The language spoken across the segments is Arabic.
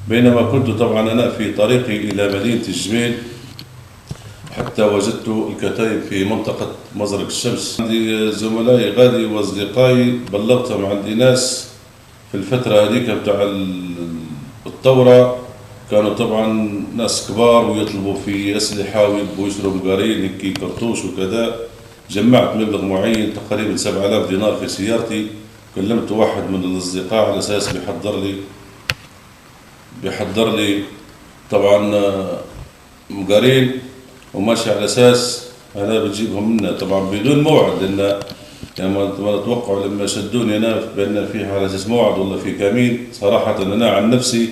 بينما كنت طبعا أنا في طريقي إلى مدينة الجميل حتى وجدت الكتائب في منطقة مزرق الشمس. عندي زملائي غادي وأصدقائي بلغتهم، عندي ناس في الفترة هذيك بتاع الثورة كانوا طبعا ناس كبار ويطلبوا في أسلحة ويبقوا يشتروا مقارين هيك كرتوش وكذا. جمعت مبلغ معين تقريبا 7000 دينار في سيارتي. كلمت واحد من الأصدقاء على أساس بيحضر لي طبعا مقارين، وماشي على أساس أنا بجيبهم منه طبعا بدون موعد، لأن يعني ما أتوقع لما شدوني أنا بأن فيها على أساس موعد والله في كمين. صراحة أنا عن نفسي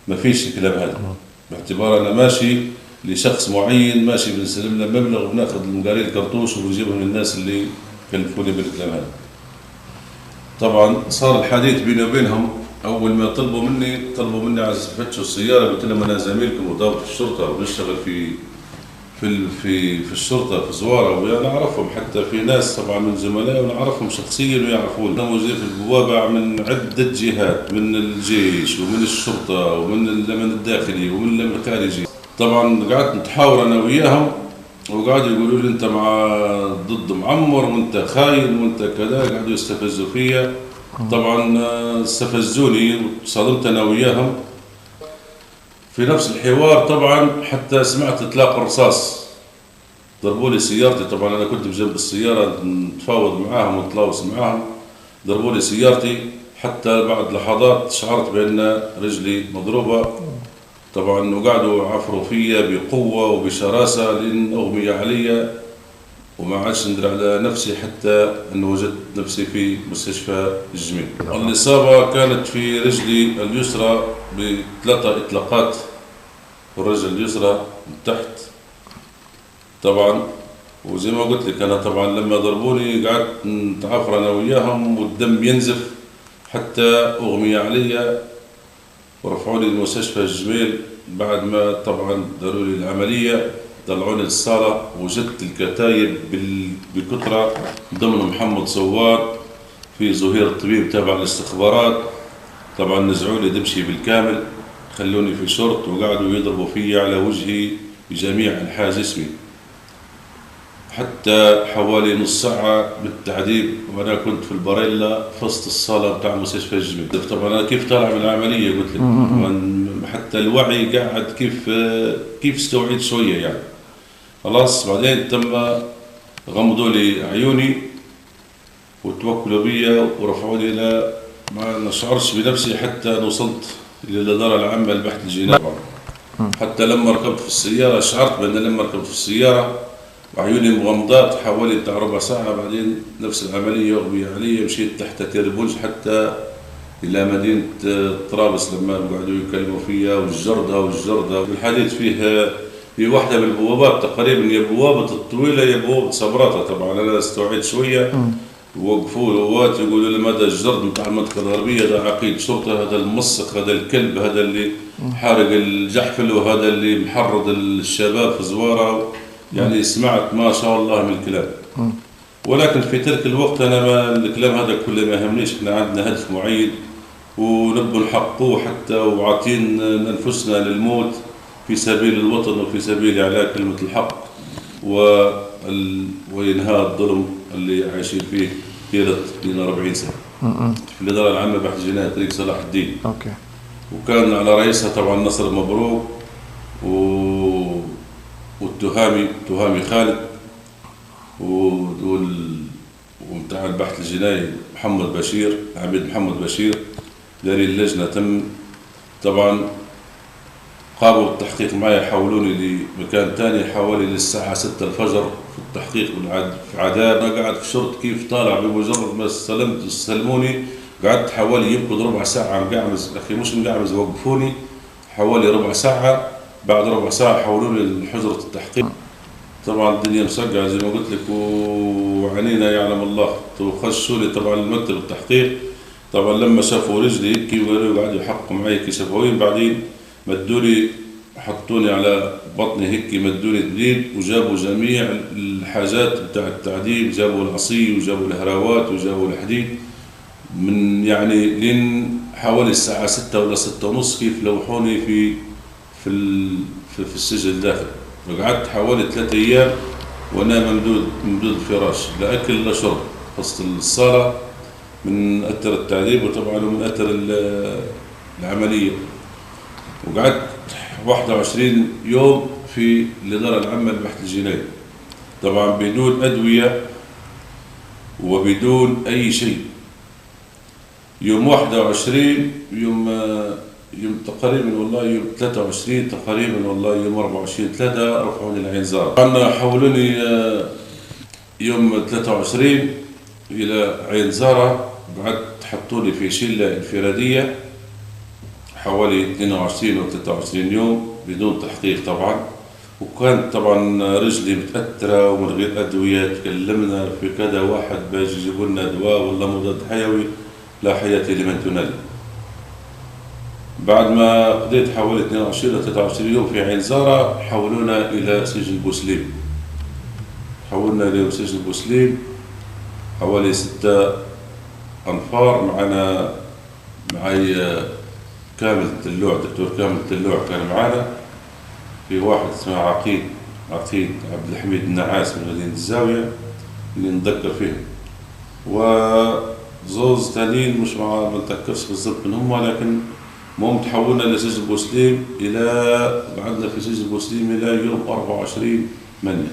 ما فيش الكلام هذا، باعتبار أنا ماشي لشخص معين، ماشي بنسلم له مبلغ وبناخذ المقارين الكرتوش وبنجيبهم للناس اللي كلفوني بالكلام هذا. طبعا صار الحديث بيني وبينهم. أول ما طلبوا مني على أساس يفتشوا السيارة، قلت لهم أنا زميلكم وضابط الشرطة وبنشتغل في الشرطة في زوارة، وأنا أعرفهم، حتى في ناس طبعا من زملائي وأنا أعرفهم شخصيا ويعرفوني. أنا موجودين في البوابة من عدة جهات، من الجيش ومن الشرطة ومن الأمن الداخلي ومن الأمن الخارجي. طبعا قعدت نتحاور أنا وياهم، وقعدوا يقولوا لي أنت ضد معمر وأنت خاين وأنت كذا، قعدوا يستفزوا فيا. طبعا استفزوني وصادمت أنا وياهم في نفس الحوار. طبعا حتى سمعت اطلاق الرصاص، ضربوا لي سيارتي. طبعا انا كنت بجنب السياره نتفاوض معاهم ونتلاوص معاهم، ضربوا لي سيارتي. حتى بعد لحظات شعرت بان رجلي مضروبه طبعا، وقعدوا عفروا فيا بقوه وبشراسه لين اغمي علي وما عادش ندري على نفسي، حتى ان وجدت نفسي في مستشفى الجميل. الاصابه كانت في رجلي اليسرى ب3 اطلاقات، والرجل اليسرى من تحت طبعا. وزي ما قلت لك انا طبعا لما ضربوني قعدت نتعافر انا وياهم والدم ينزف حتى اغمي علي ورفعوني لمستشفى الجميل. بعد ما طبعا داروا لي العمليه طلعوني للصاله، وجدت الكتايب بكثره، ضمن محمد صوار في زهير الطبيب تابع الاستخبارات. طبعا نزعوا لي دبشي بالكامل، خلوني في شرط، وقعدوا يضربوا فيا على وجهي بجميع انحاء جسمي حتى حوالي نص ساعة بالتعذيب، وأنا كنت في الباريلا في وسط الصالة بتاع مستشفى الجميل. طبعا أنا كيف طالع من العملية قلت لك، حتى الوعي قاعد كيف استوعبت شوية يعني. خلاص بعدين تم غمضوا لي عيوني وتوكلوا بي ورفعوا لي إلى، ما نشعرش بنفسي حتى وصلت إلى الإدارة العامة للبحث الجنائي. حتى لما ركبت في السيارة شعرت بأن لما ركبت في السيارة وعيوني مغمضات حوالي بتاع ربع ساعة، بعدين نفس العملية أغمي علي. مشيت تحت تيربولج حتى إلى مدينة طرابلس لما قعدوا يكلموا فيها والجردة. الحديث فيها في واحدة من البوابات تقريبا، هي بوابة الطويلة، هي بوابة صبراتة. طبعا أنا استوعبت شوية، وقفوا الوقت يقولوا لي هذا الجرد بتاع المنطقة الغربية، ده عقيد شرطة، هذا المسخ، هذا الكلب، هذا اللي حارق الجحفل، وهذا اللي محرض الشباب في زوارة. يعني سمعت ما شاء الله من الكلام، ولكن في تلك الوقت أنا ما الكلام هذا كله ما يهمنيش. احنا عندنا هدف معين ونبغى نحققوه، حتى وعاطين أنفسنا للموت في سبيل الوطن وفي سبيل إعلاء كلمة الحق وإنهاء الظلم اللي عايشين فيه لنا 40 سنة. في الإدارة العامة بحث جنائي طريق صلاح الدين. وكان على رئيسها طبعا نصر مبروك والتهامي خالد، ومتاع البحث الجنائي محمد بشير، عميد محمد بشير. داري اللجنة تم طبعا قاموا بالتحقيق معي، حولوني لمكان ثاني حوالي للساعة 6 الفجر في التحقيق في عذاب. أنا قاعد في شرط كيف طالع، بمجرد ما استلموني قعدت حوالي يمكن ربع ساعة مقعمز، أخي مش مقعمز، وقفوني حوالي ربع ساعة. بعد ربع ساعة حولوني لحجرة التحقيق. طبعا الدنيا مسقعة زي ما قلت لك، وعنينا يعلم الله. وخشوا لي طبعا المكتب التحقيق. طبعا لما شافوا رجلي هيك وقعدوا يحققوا معي هيك شفوين، بعدين مدولي حطوني على بطني هيك، مدولي دليل، وجابوا جميع الحاجات بتاع التعذيب، جابوا العصي وجابوا الهراوات وجابوا الحديد، من يعني لين حوالي الساعة 6 ولا 6 ونص كيف لوحوني في السجن داخل. وقعدت حوالي 3 أيام وأنا ممدود الفراش، لا أكل لا شرب، وسط الصالة من أثر التعذيب وطبعا من أثر العملية. وقعدت 21 يوم في الإدارة العامة للبحث الجنائي، طبعا بدون أدوية وبدون أي شيء. يوم 21 يوم تقريبا والله يوم 23 تقريبا والله يوم 24/3 رفعوني لعين زارة. طبعا حولوني يوم 23 إلى عين زارة، بعد حطوني في شلة انفرادية حوالي 22 أو 23 يوم بدون تحقيق طبعا. وكانت طبعا رجلي متأثرة ومن غير أدوية. تكلمنا في كذا واحد باجي يجيبوا لنا دواء ولا مضاد حيوي، لا حياة لمن تنادي. بعد ما قضيت حوالي 22 أو 23 يوم في عين زارة حولونا إلى سجن بوسليم. حولنا إلى سجن بوسليم حوالي 6 أنفار. معي كامل التلوع، دكتور كامل التلوع كان معنا، في واحد اسمه عقيد عبد الحميد النعاس من مدينة الزاوية اللي نتذكر فيهم، وزوز تانيين مش ما نتذكرش بالضبط من هم، لكن المهم تحولنا لسجن بوسليم إلى قعدنا في سجن بوسليم إلى يوم 24/8.